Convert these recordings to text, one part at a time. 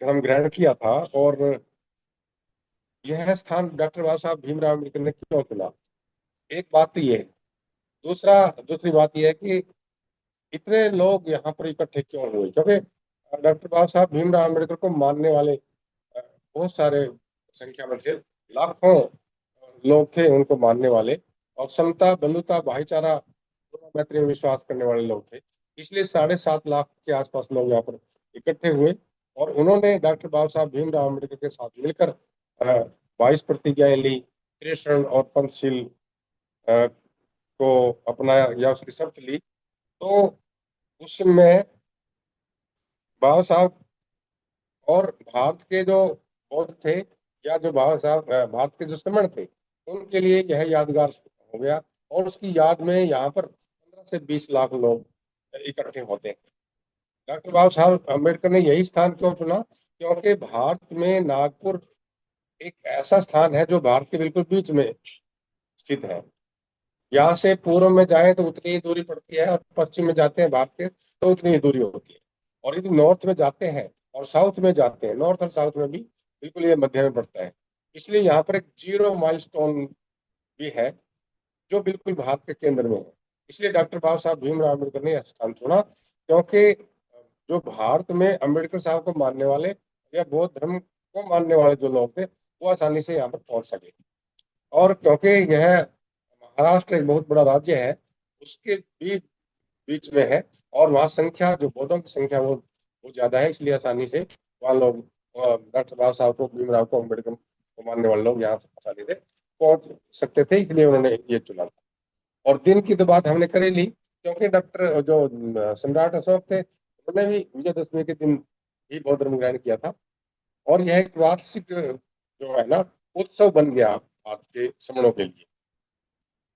धर्म ग्रहण किया था। और यह स्थान डॉक्टर बाबा साहब भीमराव अम्बेडकर ने क्यों चुना, एक बात तो ये है। दूसरी बात यह है कि इतने लोग यहाँ पर इकट्ठे क्यों हुए, क्योंकि डॉक्टर बाबा साहब भीमराव अम्बेडकर को मानने वाले बहुत सारे संख्या में थे। लाखों लोग थे उनको मानने वाले, और समता बंधुता भाईचारा करुणा, मैत्री में विश्वास करने वाले लोग थे। इसलिए 7.5 लाख के आसपास लोग यहाँ पर इकट्ठे हुए, और उन्होंने डॉक्टर बाबा साहब भीमराव अम्बेडकर के साथ मिलकर 22 प्रतिज्ञाएं ली, त्रिशरण और पंचशील को अपनाया या उसकी शर्त ली। तो उसमें बाबा साहब और भारत के जो बौद्ध थे, या जो बाबा साहब भारत के जो समण थे, उनके लिए यह यादगार हो गया। और उसकी याद में यहाँ पर 15 से 20 लाख लोग इकट्ठे होते हैं। डॉक्टर बाबा साहब अम्बेडकर ने यही स्थान क्यों चुना, क्योंकि भारत में नागपुर एक ऐसा स्थान है जो भारत के बिल्कुल बीच में स्थित है। यहाँ से पूर्व में जाए तो उतनी ही दूरी पड़ती है, और पश्चिम में जाते हैं भारत के तो उतनी ही दूरी होती है। और यदि नॉर्थ में जाते हैं और साउथ में जाते हैं, नॉर्थ और साउथ में भी बिल्कुल ये मध्य में पड़ता है। इसलिए यहाँ पर एक 0 माइलस्टोन भी है जो बिल्कुल भारत के केंद्र में है। इसलिए डॉक्टर बाबा साहब भीमराव अम्बेडकर ने यह स्थान चुना, क्योंकि जो भारत में अम्बेडकर साहब को मानने वाले या बौद्ध धर्म को मानने वाले जो लोग थे, वो आसानी से यहाँ पर पहुंच सके। और क्योंकि यह महाराष्ट्र एक बहुत बड़ा राज्य है, उसके भी बीच में है, और वहाँ संख्या जो बौद्धों की संख्या वो ज्यादा है, इसलिए आसानी से वहाँ लोग डॉक्टर बाबा साहब को, भीमराव को, अम्बेडकर को मानने वाले लोग यहाँ आसानी से पहुंच सकते थे, इसलिए उन्होंने ये चुना। और दिन की तो बात हमने कर ही ली, क्योंकि डॉक्टर जो सम्राट अशोक थे, उन्होंने भी विजयदशमी के दिन ही बौद्ध धर्म ग्रहण किया था। और यह एक वार्षिक जो है ना, उत्सव बन गया भारत के समणों के लिए।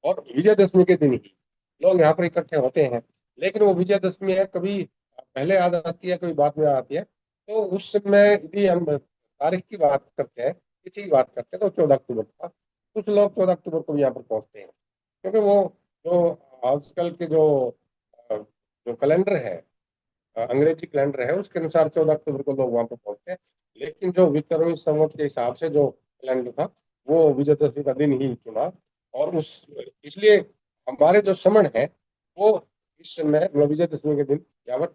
और विजयदशमी के दिन ही लोग यहाँ पर इकट्ठे होते हैं। लेकिन वो विजयदशमी है, कभी पहले याद आती है, कभी बाद में आती है। तो उस समय यदि हम तारीख की बात करते हैं, तिथि की बात करते हैं, तो 14 अक्टूबर था। कुछ लोग 14 अक्टूबर को भी यहाँ पर पहुंचते हैं, क्योंकि वो जो आजकल के जो कैलेंडर है, अंग्रेजी कैलेंडर है, उसके अनुसार 14 अक्टूबर को लोग वहां पर पहुंचते हैं। लेकिन जो विक्रमी संवत के हिसाब से जो कैलेंडर था, वो विजयदशमी का दिन ही चुना। और उस इसलिए हमारे जो समण है, वो इस समय मतलब विजयदशमी के दिन यहाँ पर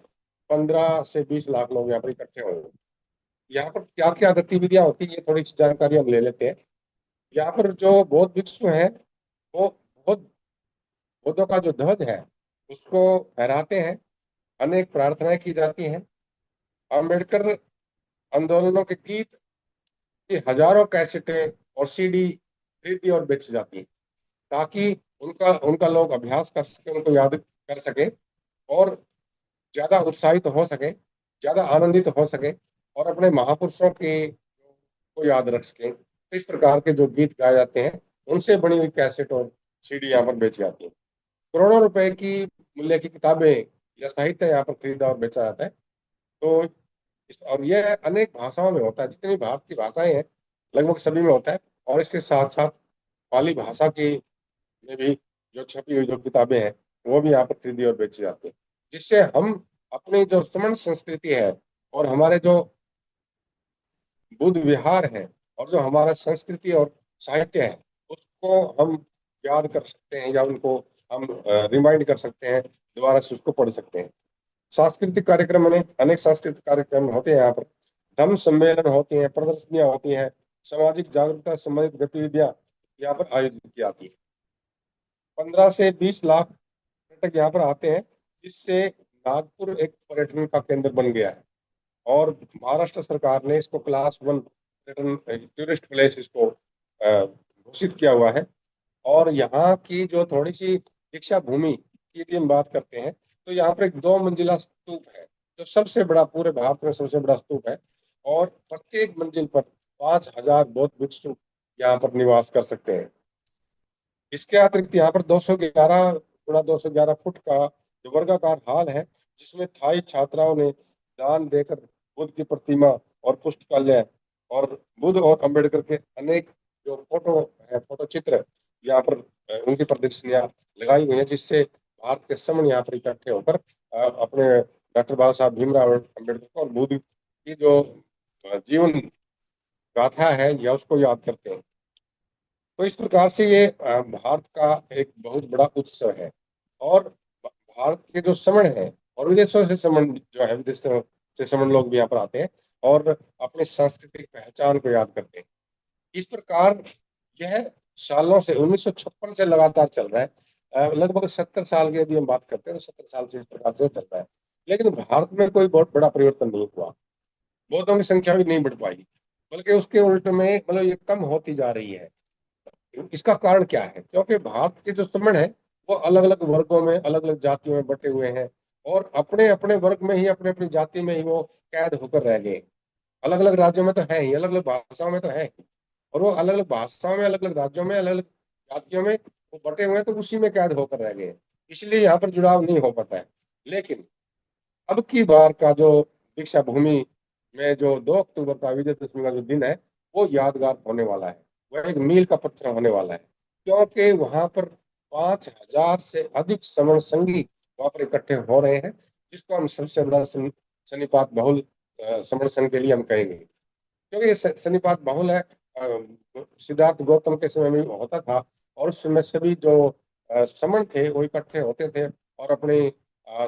15 से 20 लाख लोग यहाँ पर इकट्ठे होंगे। यहाँ पर क्या क्या गतिविधियां होती है, ये थोड़ी सी जानकारी हम ले लेते हैं। यहाँ पर जो बौद्ध भिक्षु हैं, वो बौद्ध बुद्धों का जो ध्वज है उसको फहराते हैं। अनेक प्रार्थनाएं की जाती हैं। अम्बेडकर आंदोलनों के गीत की हजारों कैसेटें और सीडी खरीदी और बेची जाती हैं, ताकि उनका उनका लोग अभ्यास कर सके, उनको याद कर सके, और ज्यादा उत्साहित हो सके, ज्यादा आनंदित हो सके, और अपने महापुरुषों के को याद रख सके। तो इस प्रकार के जो गीत गाए जाते हैं, उनसे बनी हुई कैसेट और सीडी यहाँ पर बेची जाती है। करोड़ों रुपए की मूल्य की किताबें या साहित्य यहाँ पर खरीदा और बेचा जाता है। तो और यह अनेक भाषाओं में होता है, जितनी भारत की भाषाएं हैं लगभग सभी में होता है। और इसके साथ साथ पाली भाषा की में भी जो छपी हुई जो किताबें हैं, वो भी यहाँ पर खरीदी और बेची जाती है। जिससे हम अपनी जो समण संस्कृति है, और हमारे जो बुद्ध विहार है, और जो हमारा संस्कृति और साहित्य है, उसको हम याद कर सकते हैं, या उनको हम रिमाइंड कर सकते हैं, दोबारा से उसको पढ़ सकते हैं। सांस्कृतिक कार्यक्रम, अनेक अनेक सांस्कृतिक कार्यक्रम होते हैं यहाँ पर। धर्म सम्मेलन होते हैं, प्रदर्शनियां होती हैं, सामाजिक जागरूकता संबंधित गतिविधियां यहाँ पर आयोजित की जाती है। 15 से 20 लाख पर्यटक यहाँ पर आते हैं, जिससे नागपुर एक पर्यटन का केंद्र बन गया है। और महाराष्ट्र सरकार ने इसको क्लास 1 पर्यटन टूरिस्ट प्लेस इसको घोषित किया हुआ है। और यहाँ की जो थोड़ी सी दीक्षा भूमि की यदि हम बात करते हैं, तो यहाँ पर एक 2 मंजिला स्तूप है, जो सबसे बड़ा पूरे भारत में सबसे बड़ा स्तूप है। और प्रत्येक मंजिल पर 5,000 बौद्ध भिक्षु यहाँ पर निवास कर सकते हैं। इसके अतिरिक्त यहाँ पर 211 फुट का जो वर्गाकार हॉल है, जिसमें थाई छात्राओं ने दान देकर बुद्ध की प्रतिमा और पुस्तकालय और बुद्ध और अंबेडकर के अनेक जो फोटो है, फोटो चित्र यहाँ पर उनकी प्रदर्शनियां लगाई हुई है, जिससे भारत के समण यहाँ पर इकट्ठे होकर अपने डॉक्टर बाबा साहब भीमराव अम्बेडकर को और बुद्ध की जो जीवन गाथा है या उसको याद करते हैं। तो इस प्रकार से ये भारत का एक बहुत बड़ा उत्सव है। और भारत के जो समण है और विदेशों से समण जो है, विदेशों से समण लोग भी यहाँ पर आते हैं और अपनी सांस्कृतिक पहचान को याद करते हैं। इस प्रकार यह सालों से 1956 से लगातार चल रहा है। लगभग 70 साल की यदि हम बात करते हैं तो 70 साल से इस प्रकार से चल रहा है। लेकिन भारत में कोई बहुत बड़ा परिवर्तन नहीं हुआ। बौद्धों की संख्या भी नहीं बढ़ पाई, बल्कि उसके उल्ट में मतलब ये कम होती जा रही है। इसका कारण क्या है? क्योंकि भारत के जो समण है वो अलग अलग वर्गों में, अलग अलग जातियों में बटे हुए हैं। और अपने अपने वर्ग में ही, अपने अपनी जाति में ही वो कैद होकर रह गए। अलग अलग राज्यों में तो है ही, अलग अलग भाषाओं में तो है ही। और वो अलग अलग भाषाओं में, अलग अलग राज्यों में, अलग अलग जातियों में वो बटे हुए हैं, तो उसी में कैद होकर रह गए। इसलिए यहाँ पर जुड़ाव नहीं हो पाता है। लेकिन अब की बार का जो दीक्षा भूमि में जो 2 अक्टूबर का विजयदशमी का जो दिन है, वो यादगार होने वाला है। वह एक मील का पत्थर होने वाला है, क्योंकि वहां पर 5,000 से अधिक समण संगी वहां पर इकट्ठे हो रहे हैं, जिसको हम सबसे बड़ा सन्निपात बहुल समण संघ के लिए हम कहेंगे। क्योंकि ये सन्निपात बहुल है। सिद्धार्थ गौतम के समय में होता था। और उस समय सभी जो समण थे वो इकट्ठे होते थे और अपनी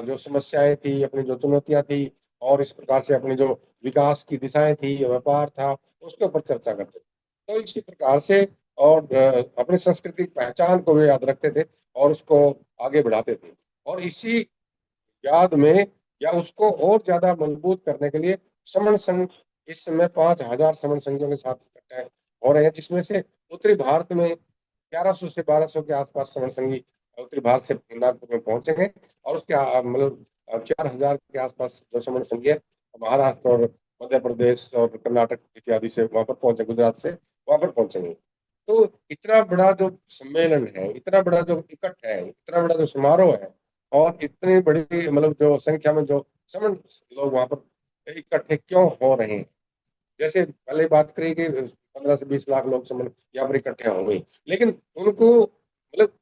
जो समस्याएं थी, अपनी जो चुनौतियां थी, और इस प्रकार से अपनी जो विकास की दिशाएं थी, व्यापार था, उसके ऊपर चर्चा करते थे। तो इसी प्रकार से और अपनी सांस्कृतिक पहचान को वे याद रखते थे और उसको आगे बढ़ाते थे। और इसी याद में या उसको और ज्यादा मजबूत करने के लिए समण संघ इस समय 5,000 समण संघियों के साथ इकट्ठे हो रहे हैं, जिसमें से उत्तरी भारत में 1100 से 1200 के आसपास समण संघी उत्तरी भारत से नागपुर में पहुंचेंगे। और उसके मतलब 4,000 के आसपास जो समण संघी है महाराष्ट्र और मध्य प्रदेश और कर्नाटक इत्यादि से वहां पर पहुंचे, गुजरात से वहां पर पहुंचेंगे। तो इतना बड़ा जो सम्मेलन है, इतना बड़ा जो इकट्ठ है, इतना बड़ा जो समारोह है, और इतनी बड़ी मतलब जो संख्या में जो समण लोग वहां पर इकट्ठे क्यों हो रहे हैं? जैसे पहले बात करी कि 15 से 20 लाख लोग समण यहाँ पर इकट्ठे हो गए, लेकिन उनको मतलब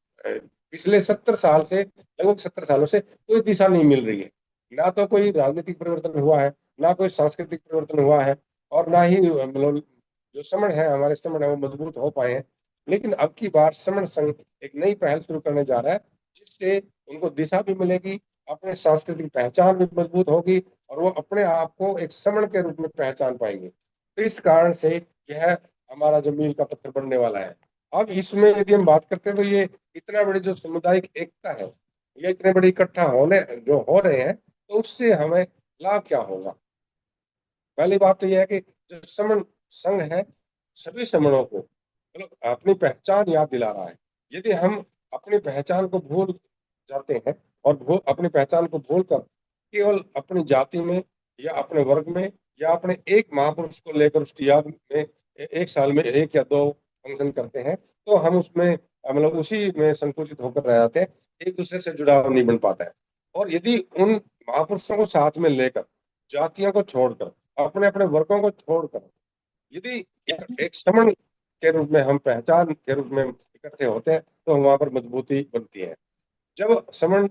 पिछले 70 साल से, लगभग 70 सालों से कोई दिशा नहीं मिल रही है। ना तो कोई राजनीतिक परिवर्तन हुआ है, ना कोई सांस्कृतिक परिवर्तन हुआ है, और ना ही मतलब जो समण है, हमारे समण है, वो मजबूत हो पाए हैं। लेकिन अब की बार समण संघ एक नई पहल शुरू करने जा रहा है, जिससे उनको दिशा भी मिलेगी, अपने सांस्कृतिक पहचान भी मजबूत होगी, और वो अपने आप को एक समण के रूप में पहचान पाएंगे। तो इस कारण से यह हमारा जो मील का पत्थर बनने वाला है। अब इसमें यदि हम बात करते हैं तो ये इतना बड़ी जो सामुदायिक एकता है, ये इतने बड़े इकट्ठा होने जो हो रहे हैं, तो उससे हमें लाभ क्या होगा? पहली बात तो यह है कि जो समण संघ है, सभी समणों को मतलब अपनी पहचान याद दिला रहा है। यदि हम अपनी पहचान को भूल जाते हैं और अपनी पहचान को भूल कर केवल अपनी जाति में या अपने वर्ग में या अपने एक महापुरुष को लेकर उसकी याद में एक साल में एक या दो फंक्शन करते हैं, तो हम उसमें मतलब उसी में संकुचित होकर रह जाते हैं। एक दूसरे से जुड़ाव नहीं बन पाता है। और यदि उन महापुरुषों को साथ में लेकर, जातियों को छोड़कर, अपने अपने वर्गों को छोड़कर, यदि एक समण के रूप में, हम पहचान के रूप में इकट्ठे होते हैं, तो वहां पर मजबूती बनती है। जब समण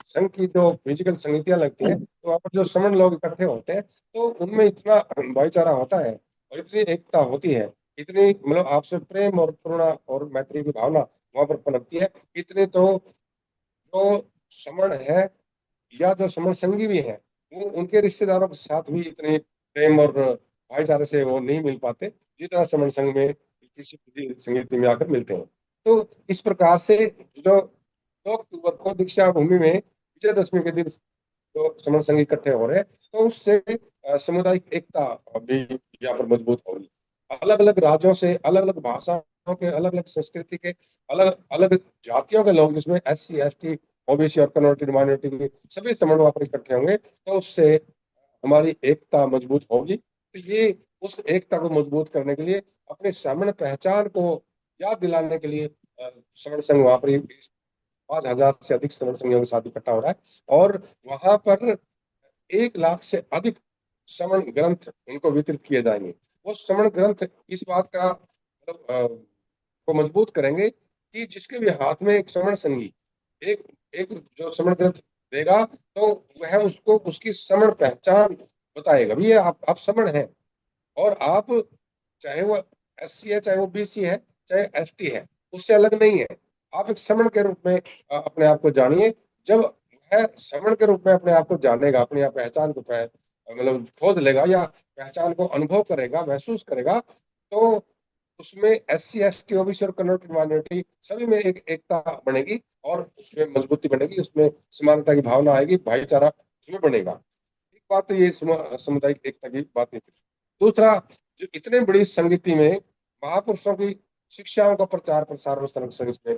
संघ की जो फिजिकल समितियां लगती हैं, तो वहां पर जो समण लोग इकट्ठे होते हैं, तो उनमें इतना भाईचारा होता है और इतनी एकता होती है, इतनी मतलब आपसे प्रेम और करुणा और मैत्री की भावना वहां पर पनपती है। इतनी तो जो समण है या जो समण संगी भी है, वो उनके रिश्तेदारों के साथ भी इतने प्रेम और भाईचारे से वो नहीं मिल पाते, जितना समण संघ में किसी भी संगीत में आकर मिलते हैं। तो इस प्रकार से जो 2 अक्टूबर को दीक्षा भूमि में विजयदशमी के दिन जो समण संघ इकट्ठे हो रहे हैं, तो उससे सामुदायिक एकता भी यहाँ पर मजबूत होगी। अलग अलग राज्यों से, अलग अलग भाषाओं के, अलग अलग संस्कृति के, अलग अलग जातियों के लोग, जिसमें SC ST OBC और कन्वर्टेड माइनॉरिटी के सभी समूह वहां पर इकट्ठे होंगे, तो उससे हमारी एकता मजबूत होगी। तो ये उस एकता को मजबूत करने के लिए, अपने समण पहचान को याद दिलाने के लिए समण संघ वहां पर 5,000 से अधिक समण संघियों के साथ इकट्ठा हो रहा है। और वहां पर 1 लाख से अधिक श्रवण ग्रंथ उनको वितरित किए जाएंगे। वो श्रवण ग्रंथ इस बात का मतलब को मजबूत करेंगे कि जिसके भी हाथ में एक श्रवण संगी एक एक जो श्रवण ग्रंथ देगा, तो वह उसको उसकी श्रवण पहचान बताएगा, भी ये आप श्रवण हैं। और आप चाहे वो SC है, चाहे वो BC है, चाहे ST है, उससे अलग नहीं है। आप एक श्रमण के रूप में अपने आप को जानिए। जब वह श्रमण के रूप में अपने आप को जानेगा, अपनी आप पहचान को मतलब खोद लेगा, या पहचान को अनुभव करेगा, महसूस करेगा, तो उसमें SC ST OBC और कन्वर्टेड माइनॉरिटी सभी में एक एकता बनेगी, और उसमें मजबूती बनेगी, उसमें समानता की भावना आएगी, भाईचारा उसमें बनेगा। एक बात तो ये सामुदायिक एकता की बात है। दूसरा, जो इतने बड़ी संगति में महापुरुषों की शिक्षाओं का प्रचार प्रसार और संरक्षण इसमें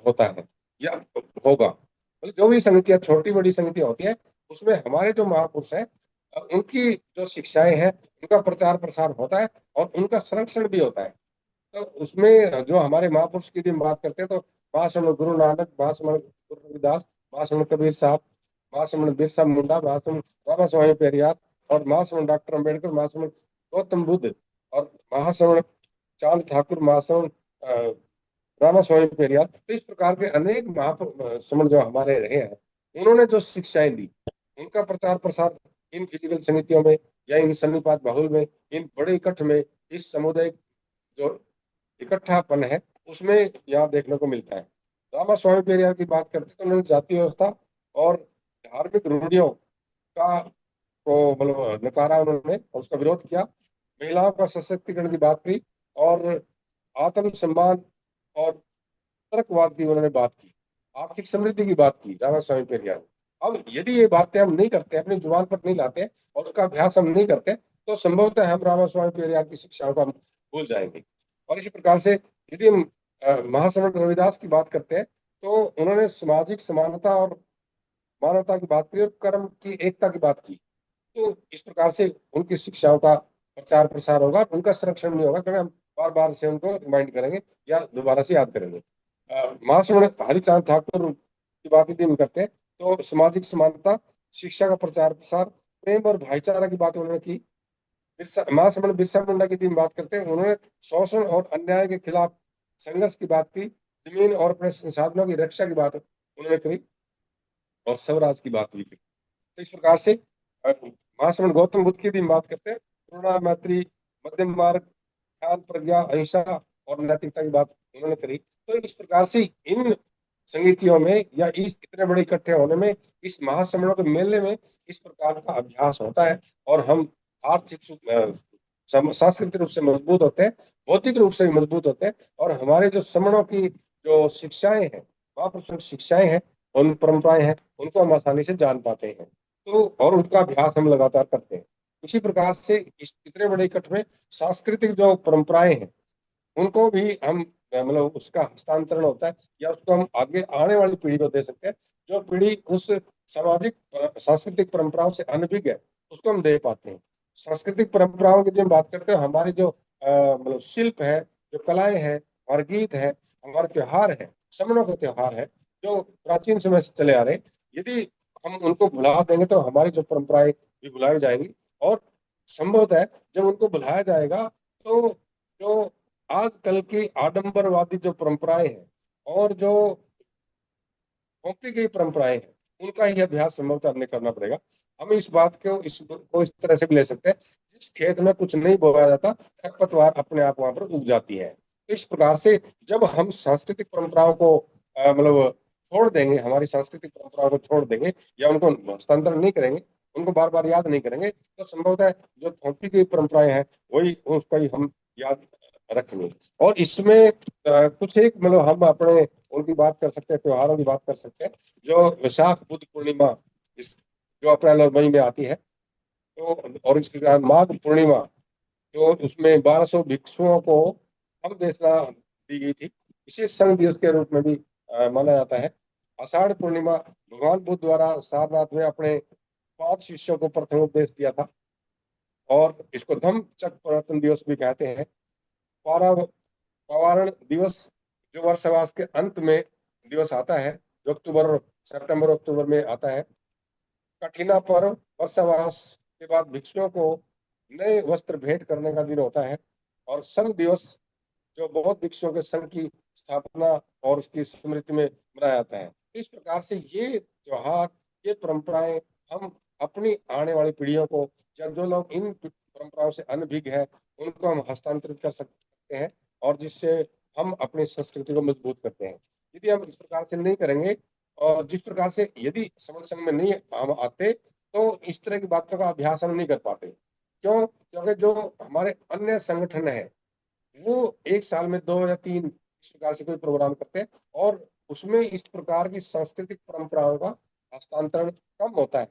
होता है, या होगा। मतलब जो भी संगतियां, छोटी बड़ी संगतियां होती है, उसमें हमारे जो महापुरुष हैं, उनकी जो शिक्षाएं हैं, उनका प्रचार प्रसार होता है, और उनका संरक्षण भी होता है। तो उसमें जो हमारे महापुरुष की हम बात करते हैं, तो महाश्रमण गुरु नानक, महाश्रमण गुरु रविदास, महाश्रमण कबीर साहब, महाश्रमण बिरसा मुंडा, महाश्रमण रामा स्वामी पेरियार, और महाश्रमण डॉक्टर अम्बेडकर, महाश्रमण गौतम बुद्ध, और महाश्रमण चांद ठाकुर, महाश्रमण रामा स्वामी पेरियार। तो इस प्रकार के अनेक महाश्रमण जो हमारे रहे हैं, उन्होंने जो शिक्षाएं दी, उनका प्रचार प्रसार इन फिजिकल समितियों में, या इन सन्निपात बाहुल में, इन बड़े इकट्ठ में, इस सामुदायिक जो इकट्ठापन है, उसमें यहाँ देखने को मिलता है। रामा स्वामी पेरियार की बात करते हैं, तो उन्होंने जाति व्यवस्था और धार्मिक रूढ़ियों का को मतलब नकारा उन्होंने, और उसका विरोध किया। महिलाओं का सशक्तिकरण की बात की, और आत्म सम्मान और तर्कवाद की उन्होंने बात की। आर्थिक समृद्धि की बात की रामा स्वामी पेरियार ने। अब यदि ये बातें हम नहीं करते, अपनी जुबान पर नहीं लाते, और उसका अभ्यास हम नहीं करते, तो संभवतः हम रामा स्वामी पेरियार की शिक्षाओं को हम भूल जाएंगे। और इसी प्रकार से यदि हम महासमण रविदास की बात करते हैं, तो उन्होंने सामाजिक समानता और मानवता की बात की, और कर्म की एकता की बात की। तो इस प्रकार से उनकी शिक्षाओं का प्रचार प्रसार होगा, उनका संरक्षण भी होगा, क्योंकि हम बार बार से उनको रिमाइंड करेंगे, या दोबारा से याद करेंगे। महाश्रमण हरिचांद ठाकुर की बात यदि हम करते हैं, तो सामाजिक समानता, शिक्षा का प्रचार प्रसार, प्रेम और भाईचारा की बात उन्होंने की। महाश्रमण बिरसा मुंडा की यदि हम बात करते हैं, उन्होंने शोषण और अन्याय के खिलाफ संघर्ष की बात की। जमीन और अपने संसाधनों की रक्षा की बात उन्होंने करी, और स्वराज की बात भी की। तो इस प्रकार से महाश्रमण गौतम बुद्ध की भी हम बात करते हैं, करुणा, मैत्री, मध्यम मार्ग, ज्ञान, प्रज्ञा, अहिंसा और नैतिकता की बात उन्होंने करी। तो इस प्रकार से इन संगीतियों में, या इस इतने बड़े इकट्ठे होने में, इस महासम्मेलनों के मेले में इस प्रकार का अभ्यास होता है, और हम आर्थिक सांस्कृतिक रूप से मजबूत होते हैं, भौतिक रूप से भी मजबूत होते हैं, और हमारे जो समणों की जो शिक्षाएं हैं, महापुरुषों की शिक्षाएं हैं, उन परंपराएं हैं, उनको हम आसानी से जान पाते हैं। तो और उनका अभ्यास हम लगातार करते हैं। इसी प्रकार से इस इतने बड़े इकट्ठ में सांस्कृतिक जो परंपराएं हैं, उनको भी हम मतलब उसका हस्तांतरण होता है, या उसको हम आगे आने वाली पीढ़ी को दे सकते हैं। जो पीढ़ी उस सामाजिक सांस्कृतिक परंपराओं से अनभिज्ञ है, उसको हम दे पाते हैं। सांस्कृतिक परंपराओं की जब हम बात करते हैं, हमारे जो मतलब शिल्प है, जो कलाएं हैं, हमारे गीत है, हमारे त्योहार है, समनों के त्योहार है, जो प्राचीन समय से चले आ रहे हैं, यदि हम उनको भुला देंगे, तो हमारी जो परंपराएं भी भुलाई जाएंगी। और संभवतः है, जब उनको भुलाया जाएगा, तो जो आजकल की आडंबरवादी जो परंपराएं हैं, और जो थोपी गई परंपराएं हैं, उनका ही अभ्यास संभवतः हमने करना पड़ेगा। हम इस बात को इस तरह से भी ले सकते हैं, जिस खेत में कुछ नहीं बोया जाता, खरपतवार अपने आप वहां पर उग जाती है। तो इस प्रकार से जब हम सांस्कृतिक परंपराओं को मतलब छोड़ देंगे, हमारी सांस्कृतिक परंपराओं को छोड़ देंगे, या उनको हस्तांतरण नहीं करेंगे, उनको बार बार याद नहीं करेंगे, तो संभवतः जो थोपी गई परंपराएं हैं, वही उसका ही हम याद रखेंगे। और इसमें कुछ एक मतलब हम अपने उनकी बात कर सकते हैं, त्योहारों की बात कर सकते हैं। जो वैशाख बुद्ध पूर्णिमा, इस जो अप्रैल और मई में आती है, तो और इसके बाद माघ पूर्णिमा, जो उसमें 1200 भिक्षुओं को हम देशना दी गई थी, इसे संघ दिवस के रूप में भी माना जाता है। आषाढ़ पूर्णिमा, भगवान बुद्ध द्वारा सारनाथ में अपने 5 शिष्यों को प्रथम उपदेश दिया था, और इसको धम्म चक्र प्रवर्तन दिवस भी कहते हैं। पारा पवारण दिवस, जो वर्षवास के अंत में दिवस आता है, जो सितंबर अक्टूबर में आता है। कठिना पर्व, वर्षवास के बाद भिक्षुओं को नए वस्त्र भेंट करने का दिन होता है। और संघ दिवस, जो बौद्ध भिक्षुओं के संघ की स्थापना और उसकी स्मृति में मनाया जाता है। इस प्रकार से ये त्योहार, ये परंपराएं हम अपनी आने वाली पीढ़ियों को जब जो लोग इन परंपराओं से अनभिज्ञ है उनको हम हस्तांतरित कर सकते हैं, और जिससे हम अपनी संस्कृति को मजबूत करते हैं। यदि हम इस प्रकार से नहीं करेंगे, और जिस प्रकार से यदि समण संघ में नहीं हम आते, तो इस तरह की बातों का अभ्यास हम नहीं कर पाते। क्यों? क्योंकि जो हमारे अन्य संगठन है वो एक साल में 2 या 3 इस प्रकार से कोई प्रोग्राम करते हैं, और उसमें इस प्रकार की सांस्कृतिक परंपराओं का हस्तांतरण कम होता है,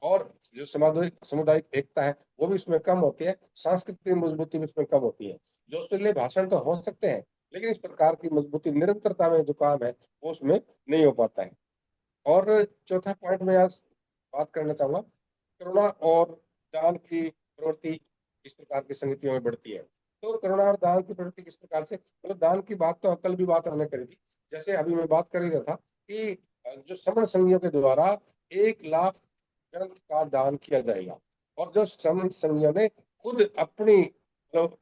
और जो सामुदायिक सामुदायिक एकता है वो भी उसमें कम होती है, सांस्कृतिक मजबूती भी उसमें कम होती है। जो उसके लिए भाषण तो हो सकते हैं, लेकिन इस प्रकार की मजबूती निरंतरता में जो काम है वो उसमें नहीं हो पाता है। और चौथा पॉइंट मैं आज बात करना चाहूंगा, करुणा और दान की प्रवृत्ति किस प्रकार की संगतियों में बढ़ती है। तो करुणा और दान की प्रवृत्ति किस प्रकार से, मतलब दान की बात तो कल भी बात हमने करी थी, जैसे अभी मैं बात कर ही रहा था कि जो समण संघियों के द्वारा 1 लाख ग्रंथ का दान किया जाएगा, और जो समण संघियों ने खुद अपनी मतलब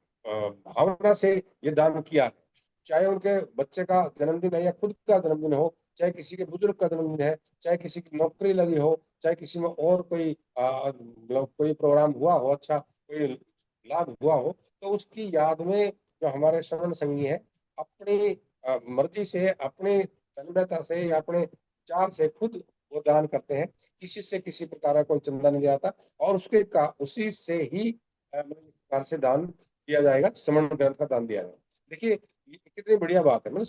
भावना से ये दान किया है, चाहे उनके बच्चे का जन्मदिन है या खुद का जन्मदिन हो, चाहे किसी के बुजुर्ग का जन्मदिन है, चाहे किसी की नौकरी लगी हो, चाहे किसी में और कोई मतलब कोई प्रोग्राम हुआ हो, अच्छा कोई लाभ हुआ हो, तो उसकी याद में जो हमारे श्रवण संगी है अपनी मर्जी से, अपनी तन्मयता से या अपने विचार से खुद वो दान करते हैं। किसी से किसी प्रकार का कोई चंदा नहीं जाता, और उसके का उसी से ही मतलब इस प्रकार से दान दिया जाएगा, श्रवण ग्रंथ का दान दिया जाएगा। देखिए ये कितनी बढ़िया बात है, मतलब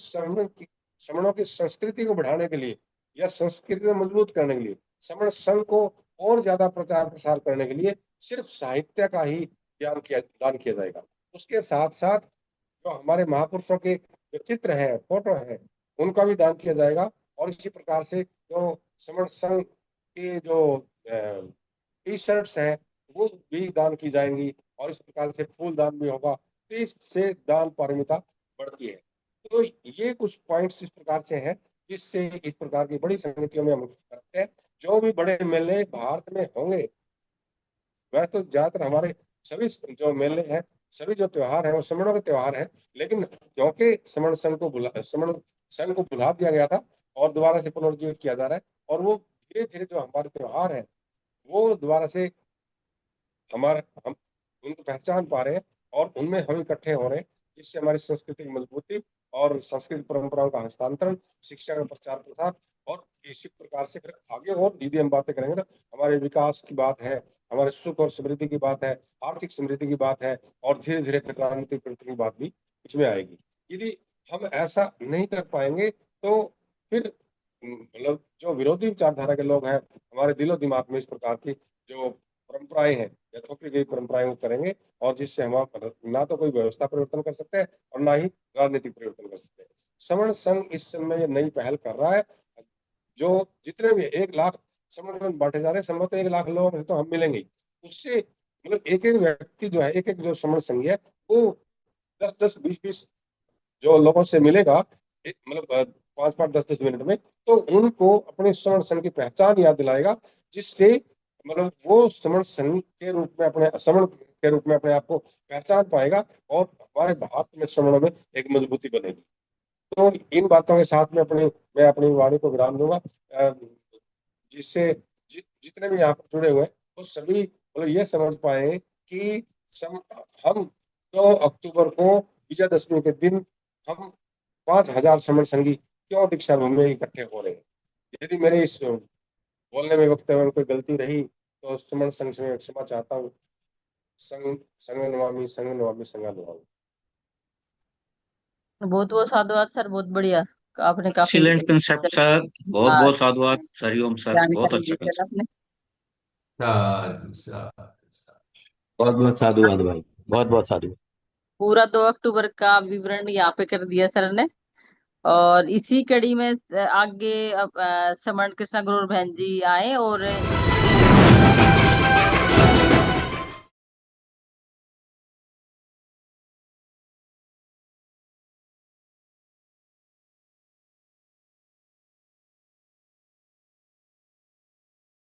श्रमणों की संस्कृति को बढ़ाने के लिए या संस्कृति को मजबूत करने के लिए, श्रमण संघ को और ज्यादा प्रचार प्रसार करने के लिए सिर्फ साहित्य का ही दान किया जाएगा। उसके साथ साथ जो हमारे महापुरुषों के जो चित्र है, फोटो है, उनका भी दान किया जाएगा। और इसी प्रकार से जो श्रमण संघ के जो टी शर्ट्स हैं वो भी दान की जाएंगी, और इस प्रकार से फूल दान भी होगा, तो इससे दान पारमिता बढ़ती है। तो ये कुछ पॉइंट्स इस प्रकार से हैं जिससे इस प्रकार की बड़ी समितियों में हम करते हैं। जो भी बड़े मेले भारत में होंगे, वह तो ज्यादातर हमारे सभी जो मेले हैं, सभी जो त्योहार हैं वो श्रमणों के त्योहार हैं, लेकिन क्योंकि श्रमण संघ को भुला दिया गया था और दोबारा से पुनर्जीवित किया जा रहा है, और वो धीरे धीरे जो हमारे त्योहार है वो दोबारा से हमारे हम उनको पहचान पा रहे हैं, और उनमें हम इकट्ठे हो रहे हैं, जिससे हमारी संस्कृति की मजबूती और सांस्कृतिक परंपराओं का हस्तांतरण, शिक्षा का प्रचार प्रसार, और इसी प्रकार से फिर आगे और यदि हम बातें करेंगे तो हमारे विकास की बात है, हमारे सुख और समृद्धि की बात है, आर्थिक समृद्धि की बात है, और धीरे धीरे फिर राजनीतिक प्रगति की बात भी इसमें आएगी। यदि हम ऐसा नहीं कर पाएंगे तो फिर मतलब जो विरोधी विचारधारा के लोग हैं हमारे दिलो दिमाग में इस प्रकार की जो परंपराएं हैं या थोपी गई परंपराएं वो करेंगे, और जिससे हम ना तो कोई व्यवस्था परिवर्तन कर सकते हैं और ना ही राजनीतिक परिवर्तन कर सकते हैं। श्रवण संघ इस समय ये नई पहल कर रहा है। जो जितने भी 1 लाख समर्थन बांटे जा रहे हैं, संभवतः 1 लाख लोगों से तो हम मिलेंगे ही। उससे मतलब एक एक व्यक्ति जो है, एक एक जो समण संघी है वो 10 10 20 20 जो लोगों से मिलेगा, मतलब 5 5 10 10 मिनट में, तो उनको अपने समण संघ की पहचान याद दिलाएगा, जिससे मतलब वो समण संघ के रूप में अपने समण के रूप में अपने आप को पहचान पाएगा, और हमारे भारत में समणों में एक मजबूती बनेगी। तो इन बातों के साथ में मैं अपनी वाणी को विराम दूंगा, जिससे जितने भी यहाँ पर जुड़े हुए हैं वो सभी मतलब ये समझ पाए कि हम 2 अक्टूबर को विजयदशमी के दिन हम 5,000 समण संगी क्यों दीक्षा भूमि में इकट्ठे हो रहे हैं। यदि मेरे इस बोलने में वक्तव्य में कोई गलती रही तो समण संघ से मैं क्षमा चाहता हूँ। संग संग नमामि संग नमामि संग नमामि। बहुत बहुत साधुवाद सर, बहुत बढ़िया। आपने काफी जी। Excellent concept sir. बहुत हाँ, बहुत साधुवाद। हरिओम सर, बहुत जानकारी दी अच्छा सर कंसेप्ट। आपने। साधु साधु साधु। बहुत बहुत साधुवाद भाई, बहुत बहुत साधु। पूरा 2 अक्टूबर का विवरण यहाँ पे कर दिया सर ने। और इसी कड़ी में आगे अब समण कृष्णा गुरु बहन जी आए और